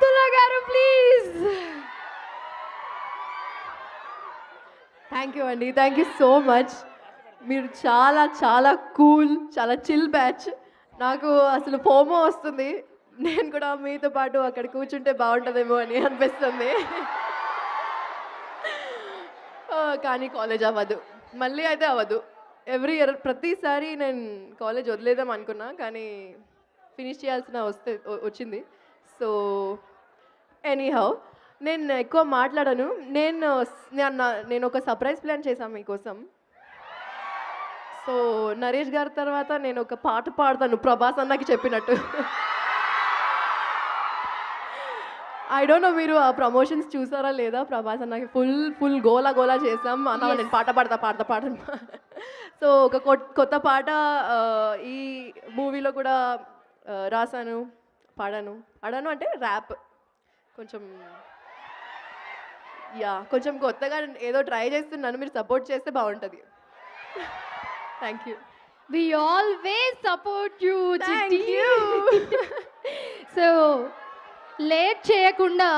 అబ్దుల్లా గారు please. Thank you అండి, thank you so much. మీరు చాలా చాలా కూల్, చాలా చిల్ బ్యాచ్. నాకు అసలు ఫోమో వస్తుంది, నేను కూడా మీతో పాటు అక్కడ కూర్చుంటే బాగుంటుందేమో అని అనిపిస్తుంది. కానీ కాలేజ్ అవ్వదు, మళ్ళీ అయితే అవ్వదు. ఎవ్రీ ఇయర్ ప్రతిసారి నేను కాలేజ్ వదిలేద్దాం అనుకున్నా, కానీ ఫినిష్ చేయాల్సిన వచ్చింది. సో ఎనీహౌ, నేను ఎక్కువ మాట్లాడను. నేను ఒక సర్ప్రైజ్ ప్లాన్ చేశాను మీకోసం. సో నరేష్ గారి తర్వాత నేను ఒక పాట పాడతాను ప్రభాస్ అన్నకి చెప్పినట్టు. ఐ డోంట్ నో మీరు ఆ ప్రమోషన్స్ చూసారా లేదా? ప్రభాస్ అన్నకి ఫుల్ గోలా గోలా చేసాం అన్న. నేను పాట పాడతా. సో ఒక కొత్త పాట ఈ మూవీలో కూడా రాశాను, పాడాను అంటే ర్యాప్ కొంచెం కొంచెం కొత్తగా ఏదో ట్రై చేస్తున్నాను, మీరు సపోర్ట్ చేస్తే బాగుంటుంది. Thank you. We always support you, thank Chitti. You. So late చేయకుండా